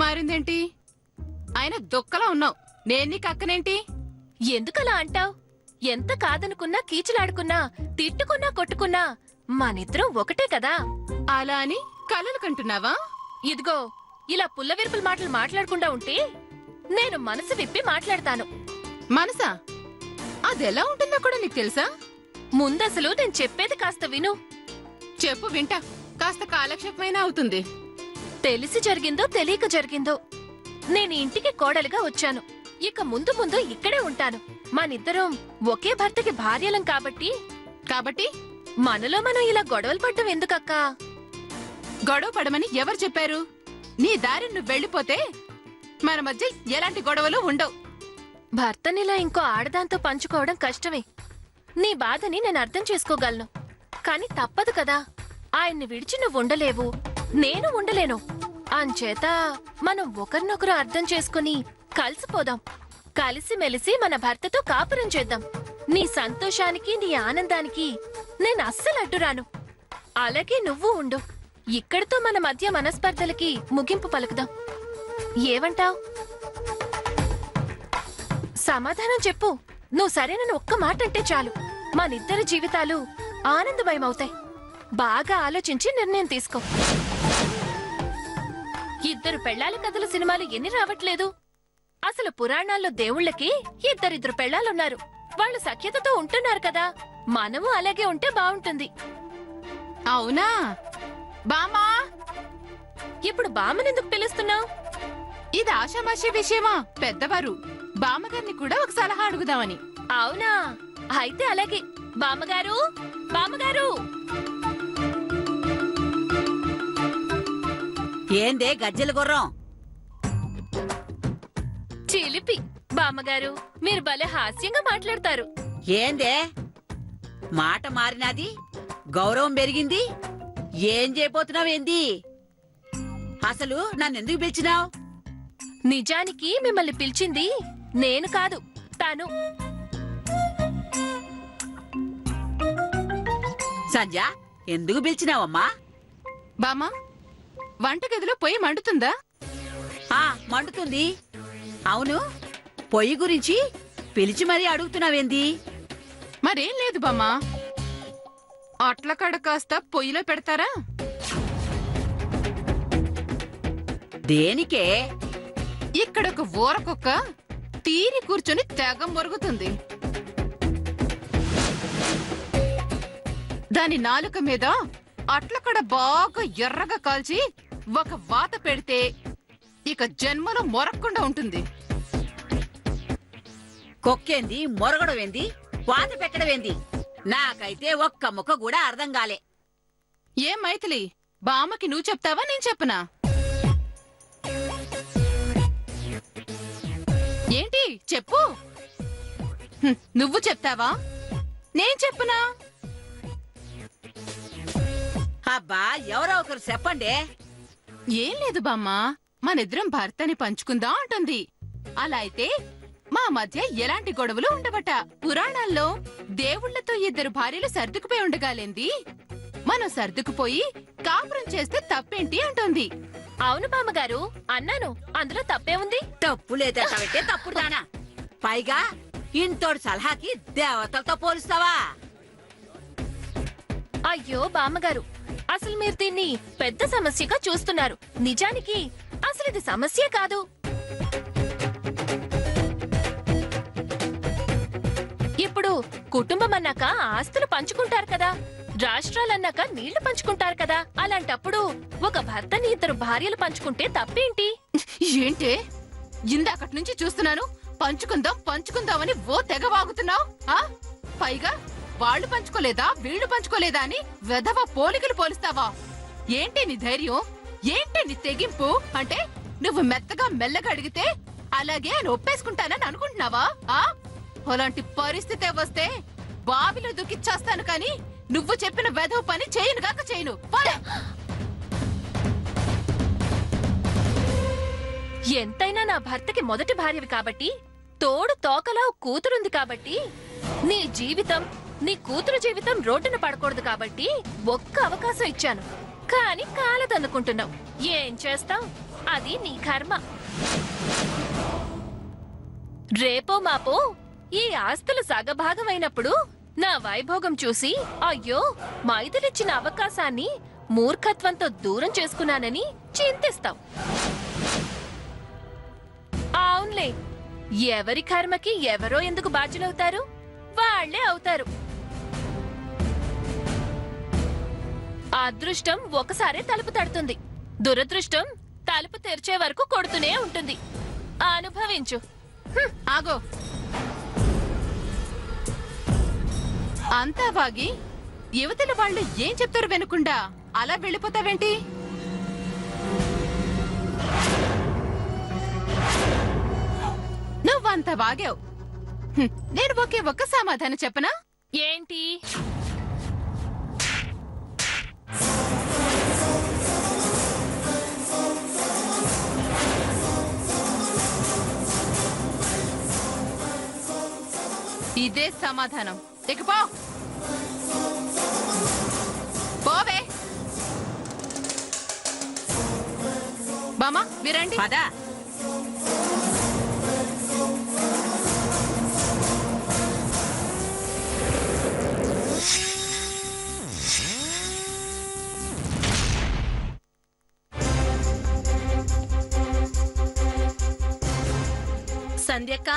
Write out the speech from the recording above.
మారిందేంటి? ఆయన దొక్కలా ఉన్నావు. నేను నీకు అక్కనేంటి? ఎందుకలా అంటావ్? ఎంత కాదనుకున్నా, కీచులాడుకున్నా, తిట్టుకున్నా, కొట్టుకున్నా మనిద్దరం ఒకటే కదా. అలా అని కలలు కంటున్నావా? ఇదిగో, ఇలా పుల్లవిరుపుల మాటలు మాట్లాడకుండా ఉంటే నేను మనసు విప్పి మాట్లాడతాను. మనసా? అదెలా ఉంటుందో కూడా నీకు తెలుసా? ముందసలు నేను చెప్పేది కాస్త విను. చెప్పు, వింటా. కాస్త కాలక్షేపమైనా అవుతుంది. తెలిసి జరిగిందో తెలియక జరిగిందో నేను ఇంటికి కోడలుగా వచ్చాను. ఇక ముందు ముందు ఇక్కడే ఉంటాను. మనిద్దరం ఒకే భర్తకి భార్యలం కాబట్టి మనలో మనం ఇలా గొడవలు పడ్డం ఎందుకక్కా? గొడవ పడమని ఎవరు చెప్పారు? నీ దారి నువ్వు వెళ్ళిపోతే మన మధ్య ఎలాంటి గొడవలు ఉండవు. భర్తనిలా ఇంకో ఆడదాంతో పంచుకోవడం కష్టమే. నీ బాధని నేను అర్థం చేసుకోగలను. కాని తప్పదు కదా. ఆయన్ని విడిచి నువ్వు ఉండలేవు, నేను ఉండలేను. అంచేత మనం ఒకరినొకరు అర్థం చేసుకుని కలిసిపోదాం. కలిసిమెలిసి మన భర్తతో కాపురం చేద్దాం. నీ సంతోషానికి, నీ ఆనందానికి నేను అస్సలు అడ్డురాను. అలాగే నువ్వు ఉండు. ఇక్కడితో మన మధ్య మనస్పర్ధలకి ముగింపు పలుకుదాం. ఏమంటావ్? సమాధానం చెప్పు. నువ్వు సరేనని ఒక్క మాట అంటే చాలు. మనిద్దరి జీవితాలు ఆనందమయమవుతాయి. బాగా ఆలోచించి నిర్ణయం తీసుకో. ఇద్దరు పెళ్లాల కథల సినిమాలు ఎన్ని రావట్లేదు? అసలు పురాణాల్లో దేవుళ్ళకి ఇద్దరిద్దరు పెళ్లాలున్నారు. వాళ్ళు సఖ్యతతో ఉంటున్నారు కదా. మనము అలాగే ఉంటే బావుంటుంది. అవునా? బామా, ఇప్పుడు బామ్మనెందుకు పిలుస్తున్నావు? ఇది ఆషామాషి విషయమా? పెద్దవారు బామ్మగారిని కూడా ఒక సలహా అడుగుదామని. అవునా? అయితే అలాగే. బామ్మగారు, బామ్మగారు! ఏందే గజ్జెల గుర్రం? చిలిపి. బామ్మగారు, మీరు భలే హాస్యంగా మాట్లాడతారు. ఏందే మాట మారినాది? గౌరవం పెరిగింది? ఏం చేయబోతున్నావేంది? అసలు నన్నెందుకు పిలిచినావు? నిజానికి మిమ్మల్ని పిలిచింది నేను కాదు, తను. సంజ, ఎందుకు పిలిచినావమ్మా? బామా, వంటగదిలో పొయ్యి మండుతుందా? మండుతుంది. అవును, పొయ్యి గురించి పిలిచి మరీ అడుగుతున్నావేంది? మరేం లేదు బామ్మా. అట్ల కడ కాస్త పొయ్యిలో పెడతారా? దేనికే? ఇక్కడొక ఊరకొక్క తీరి కూర్చొని తెగ మొరుగుతుంది. దాని నాలుక మీద అట్లకడ బాగా ఎర్రగా కాల్చి ఒక వాత పెడితే ఇక జన్మలో మొరక్కుండా ఉంటుంది. కొక్కేంది, మొరగడమేంది, వాత పెట్టడమేంది? నాకైతే ఒక్క ముక్క కూడా అర్థం కాలే. ఏం మైథిలి, బామ్మకి నువ్వు చెప్తావా నేను చెప్పనా? ఏంటి చెప్పు. నువ్వు చెప్తావా నేను చెప్పనా? అబ్బా, ఎవరో ఒకరు చెప్పండి. ఏం లేదు బామ్మా, మనిద్దరం భర్తని పంచుకుందాం అంటుంది. అలా అయితే మా మధ్య ఎలాంటి గొడవలు ఉండబట. పురాణాల్లో దేవుళ్లతో ఇద్దరు భార్యలు సర్దుకుపోయి ఉండగాలేంది, మనం సర్దుకుపోయి కాపురం చేస్తే తప్పేంటి అంటోంది. అవును బామ్మగారు, అన్నాను. అందులో తప్పే ఉంది? తప్పు లేదంటే తప్పుడు దానా? పైగా ఇంతోడు సలహాకి దేవతలతో పోలుస్తావా? అయ్యో బామ్మగారు, అసలు మీరు దీన్ని పెద్ద సమస్యగా చూస్తున్నారు. నిజానికి అసలు ఇది సమస్య కాదు. ఇప్పుడు కుటుంబం అన్నాక ఆస్తులు పంచుకుంటారు కదా, రాష్ట్రాలన్నాక నీళ్లు పంచుకుంటారు కదా. అలాంటప్పుడు ఒక భర్తని ఇద్దరు భార్యలు పంచుకుంటే తప్పేంటి? ఏంటే ఇందాకటి నుంచి చూస్తున్నాను, పంచుకుందాం పంచుకుందామని ఓ తెగ వాగుతున్నావు. పైగా వాళ్ళు పంచుకోలేదా వీళ్ళు పంచుకోలేదా అని వెధవ పోలికలు పోలిస్తావా? ఏంటి నీ ధైర్యం? ఏంటి నీ తెగింపు? అంటే నువ్వు మెత్తగా మెల్లగా అడిగితే అలాగే అని ఒప్పేసుకుంటానని అనుకుంటున్నావా? అలాంటి పరిస్థితే వస్తే బావిలో దుఃఖిచ్చేస్తాను కాని నువ్వు చెప్పిన వెధవ పని చేయనుగాక చేయను. ఎంతైనా నా భర్తకి మొదటి భార్యవి కాబట్టి, తోడు తోకలా కూతురుంది కాబట్టి, నీ జీవితం, నీ కూతురు జీవితం రోడ్డున పడకూడదు కాబట్టి ఒక్క అవకాశం ఇచ్చాను. కాని కాలదన్నుకుంటున్నావు. ఏం చేస్తావ్? అది నీ కర్మ. రేపో మాపో ఈ ఆస్తులు సగభాగమైనప్పుడు నా వైభోగం చూసి అయ్యో మైథిలిచ్చిన అవకాశాన్ని మూర్ఖత్వంతో దూరం చేసుకున్నానని చింతిస్తావు. అవునులే, ఎవరి కర్మకి ఎవరో ఎందుకు బాధ్యులవుతారు? వాళ్లే అవుతారు. అదృష్టం ఒకసారే తలుపు తడుతుంది, దురదృష్టం తలుపు తెరిచే వరకు కొడుతూనే ఉంటుంది. అనుభవించు. ఆగో, అంతా వాగి యువతల వాళ్ళు ఏం చెప్తారు వినకుండా అలా వెళ్ళిపోతావేంటి? నువ్వంత వాగావు, నేను ఒక్క సమాధానం చెప్పనా? ఏంటి? ఇదే సమాధానం. ఇకపో పోవే. బామా మీరండి. పదా సంధ్యక్క,